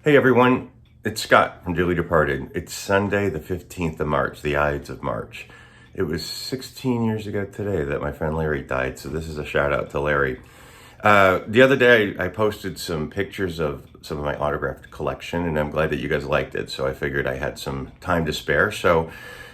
Hey everyone, it's Scott from Dearly Departed. It's Sunday, the 15th of March, the Ides of March. It was 16 years ago today that my friend Larry died, so this is a shout out to Larry. The other day I posted some pictures of some of my autographed collection, and I'm glad that you guys liked it, so I figured I had some time to spare. So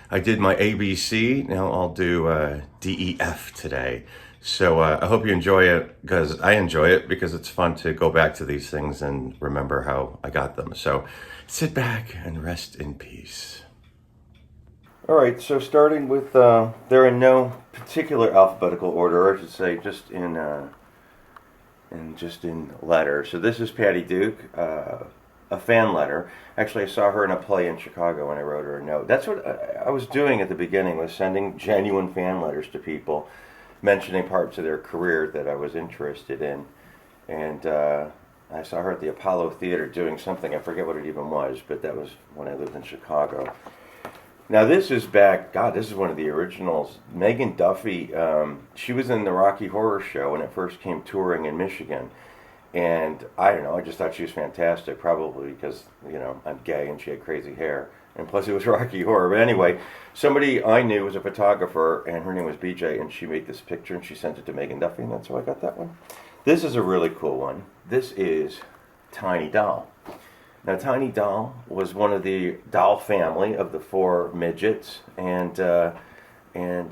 I did my ABC, now I'll do DEF today. So I hope you enjoy it because I enjoy it because it's fun to go back to these things and remember how I got them. So sit back and rest in peace. All right, so starting with, they're in no particular alphabetical order, I should say, just in letter. So this is Patty Duke, a fan letter. Actually, I saw her in a play in Chicago and I wrote her a note. That's what I was doing at the beginning, was sending genuine fan letters to people, mentioning parts of their career that I was interested in. And I saw her at the Apollo Theater doing something. I forget what it even was, but that was when I lived in Chicago. Now this is back, God, this is one of the originals. Megan Duffy, she was in the Rocky Horror Show when it first came touring in Michigan. And I don't know, I just thought she was fantastic, probably because, I'm gay and she had crazy hair. And plus it was Rocky Horror. But anyway, somebody I knew was a photographer, and her name was BJ, and she made this picture and she sent it to Megan Duffy, and that's how I got that one. This is a really cool one. This is Tiny Doll. Now, Tiny Doll was one of the doll family of the four midgets, and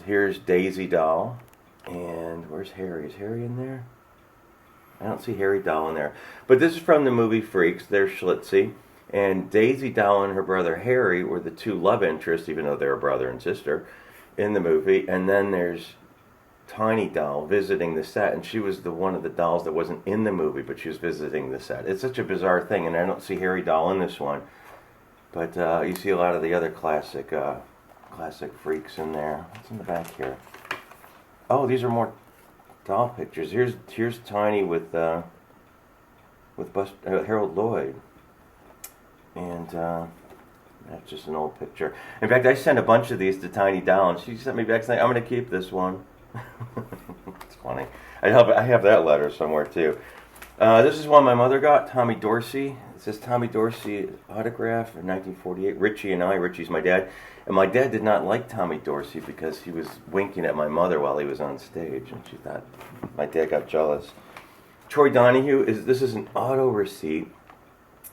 here's Daisy Doll, and where's Harry? Is Harry in there? I don't see Harry Doll in there. But this is from the movie Freaks. There's Schlitzie. And Daisy Doll and her brother Harry were the two love interests, even though they were brother and sister, in the movie. And then there's Tiny Doll visiting the set, and she was one of the dolls that wasn't in the movie, but she was visiting the set. It's such a bizarre thing, and I don't see Harry Doll in this one. But you see a lot of the other classic freaks in there. What's in the back here? Oh, these are more doll pictures. Here's Tiny with Harold Lloyd, and that's just an old picture. In fact, I sent a bunch of these to Tiny Doll, and she sent me back saying, "I'm going to keep this one." It's funny. I have that letter somewhere too. This is one my mother got. Tommy Dorsey. It says Tommy Dorsey Autograph in 1948. Richie and I. Richie's my dad. And my dad did not like Tommy Dorsey because he was winking at my mother while he was on stage, and she thought my dad got jealous. Troy Donahue this is an auto receipt,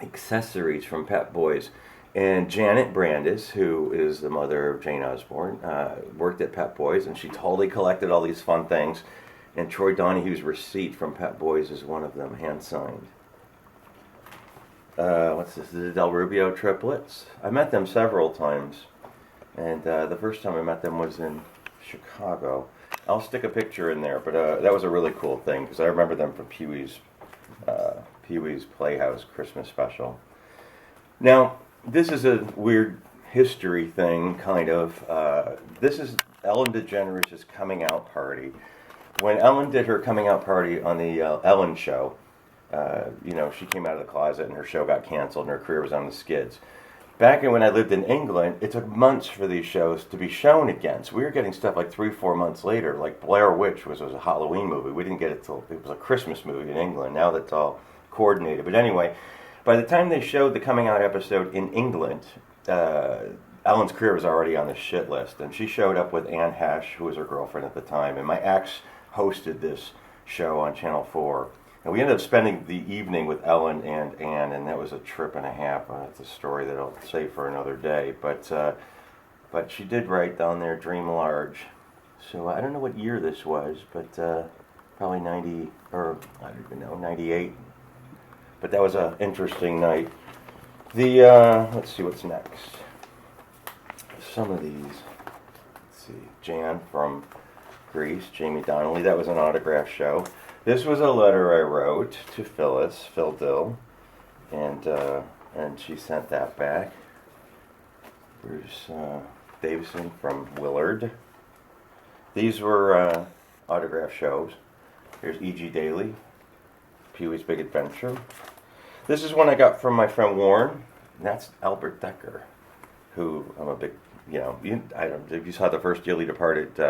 accessories from Pep Boys. And Janet Brandis, who is the mother of Jane Osborne, worked at Pep Boys, and she totally collected all these fun things. And Troy Donahue's receipt from Pep Boys is one of them, hand-signed. What's this? The Del Rubio Triplets. I met them several times, and the first time I met them was in Chicago. I'll stick a picture in there, but that was a really cool thing, because I remember them from Pee-wee's Playhouse Christmas special. Now, this is a weird history thing, kind of. This is Ellen DeGeneres' coming out party. When Ellen did her coming out party on the Ellen show, she came out of the closet and her show got canceled and her career was on the skids. Back when I lived in England, it took months for these shows to be shown again. So we were getting stuff like 3-4 months later, like Blair Witch was a Halloween movie. We didn't get it till it was a Christmas movie in England. Now that's all coordinated. But anyway, by the time they showed the coming out episode in England, Ellen's career was already on the shit list. And she showed up with Anne Hesh, who was her girlfriend at the time. And my ex hosted this show on Channel 4. And we ended up spending the evening with Ellen and Anne, and that was a trip and a half. It's a story that I'll save for another day. But she did write down there, "Dream Large." So I don't know what year this was, but probably 90, or I don't even know, 98. But that was an interesting night. Let's see what's next. Some of these. Let's see. Jan from Greece, Jamie Donnelly. That was an autograph show. This was a letter I wrote to Phyllis, Phil Dill, and she sent that back. Bruce Davison from Willard. These were autograph shows. Here's E.G. Daily, Pee-wee's Big Adventure. This is one I got from my friend Warren, and that's Albert Decker, who I'm a big, I don't know if you saw the first Dearly Departed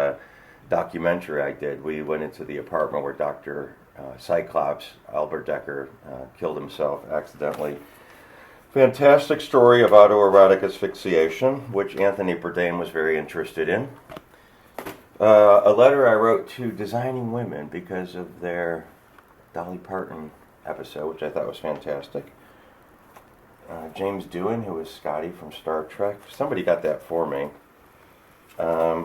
documentary I did. We went into the apartment where Dr. Cyclops, Albert Decker, killed himself accidentally. Fantastic story of autoerotic asphyxiation, which Anthony Bourdain was very interested in. A letter I wrote to Designing Women because of their Dolly Parton episode, which I thought was fantastic. James Doohan, who was Scotty from Star Trek. Somebody got that for me. A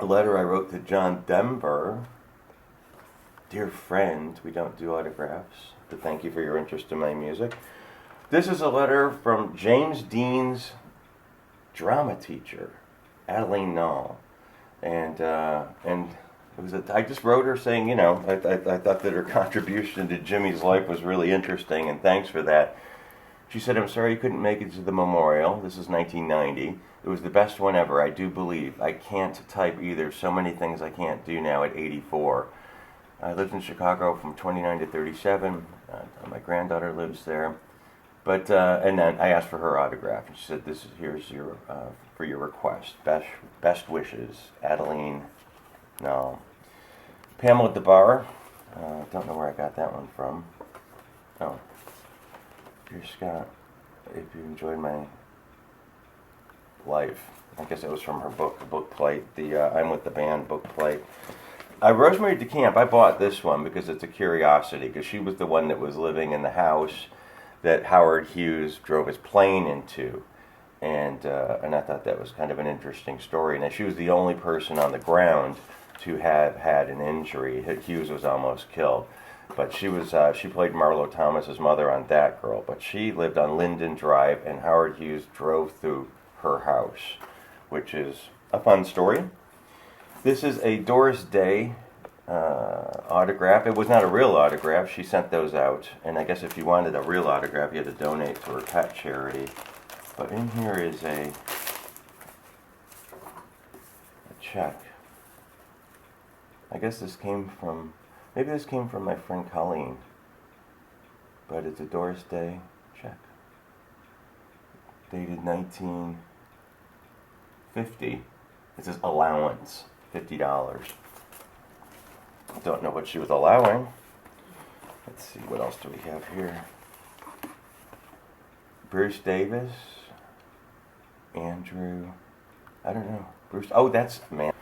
letter I wrote to John Denver. Dear friend, we don't do autographs, but thank you for your interest in my music. This is a letter from James Dean's drama teacher, Adeline Knoll. And it was I just wrote her saying, I thought that her contribution to Jimmy's life was really interesting, and thanks for that. She said, I'm sorry you couldn't make it to the memorial. This is 1990. It was the best one ever, I do believe. I can't type either. So many things I can't do now at 84. I lived in Chicago from 29 to 37. My granddaughter lives there. But and then I asked for her autograph, and she said, here's your for your request. Best wishes, Adeline. No. Pamela DeBar. Don't know where I got that one from. Oh. Dear Scott, if you enjoyed my life. I guess it was from her book plate, the I'm with the band book plate. Rosemary DeCamp, I bought this one because it's a curiosity, because she was the one that was living in the house that Howard Hughes drove his plane into. And I thought that was kind of an interesting story. Now, she was the only person on the ground to have had an injury. Hughes was almost killed. But she played Marlo Thomas's mother on That Girl. But she lived on Linden Drive, and Howard Hughes drove through her house, which is a fun story. This is a Doris Day autograph. It was not a real autograph. She sent those out. And I guess if you wanted a real autograph, you had to donate to her pet charity. But in here is a check. I guess maybe this came from my friend Colleen. But it's a Doris Day check. Dated 1950. It says allowance, $50. Don't know what she was allowing. Let's see, what else do we have here? Bruce Davis. Andrew. I don't know. Bruce. Oh, that's man.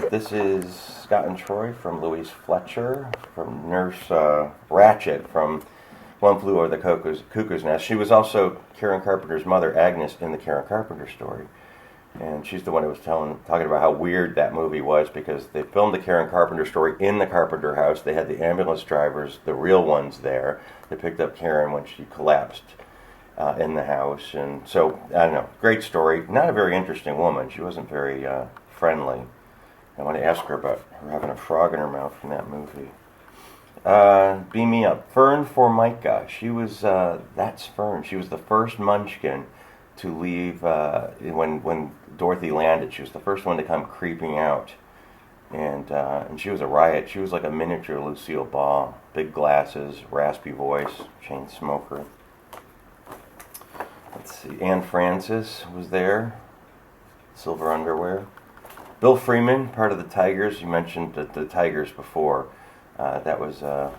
This is Scott and Troy from Louise Fletcher, from Nurse Ratchet from One Flew Over the Cuckoo's Nest. She was also Karen Carpenter's mother, Agnes, in the Karen Carpenter story. And she's the one who was talking about how weird that movie was, because they filmed the Karen Carpenter story in the Carpenter house. They had the ambulance drivers, the real ones, there. They picked up Karen when she collapsed in the house. And so, I don't know, great story. Not a very interesting woman. She wasn't very friendly. I want to ask her about her having a frog in her mouth from that movie. Beam me up. Fern Formica. She was, that's Fern. She was the first Munchkin to leave when Dorothy landed. She was the first one to come creeping out. And she was a riot. She was like a miniature Lucille Ball. Big glasses, raspy voice, chain smoker. Let's see. Anne Francis was there. Silver underwear. Bill Freeman, part of the Tigers. You mentioned the Tigers before. Those were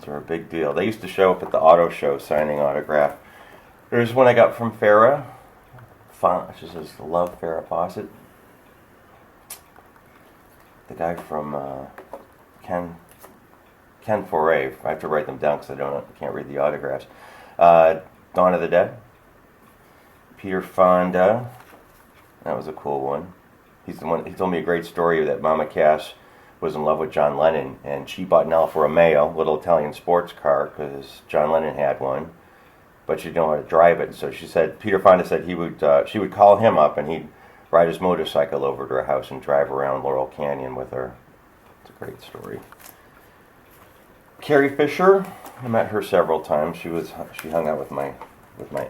a big deal. They used to show up at the auto show signing autograph. There's one I got from Farrah. She says, love Farrah Fawcett. The guy from Ken Foray. I have to write them down because I can't read the autographs. Dawn of the Dead. Peter Fonda. That was a cool one. He's the one. He told me a great story that Mama Cass was in love with John Lennon, and she bought an Alfa Romeo, little Italian sports car, because John Lennon had one, but she didn't know how to drive it. So she said, Peter Fonda said she would call him up, and he'd ride his motorcycle over to her house and drive around Laurel Canyon with her. It's a great story. Carrie Fisher, I met her several times. She hung out with my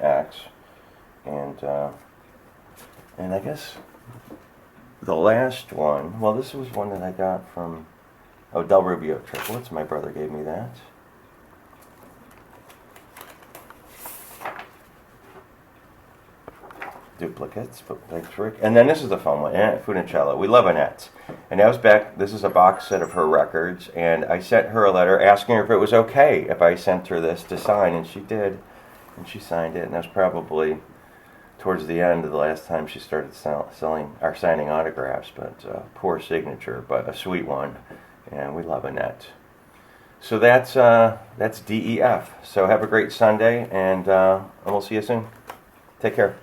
ex, and I guess the last one. Well, this was one that I got from Del Rubio Triplets. My brother gave me that. duplicates, but thanks, Rick. And then this is the fun one, Annette Funicello. We love Annette. And that was back, this is a box set of her records, and I sent her a letter asking her if it was okay if I sent her this to sign, and she did. And she signed it, and that was probably towards the end of the last time she started signing autographs, but poor signature, but a sweet one, and we love Annette. So that's DEF. So have a great Sunday, and we'll see you soon. Take care.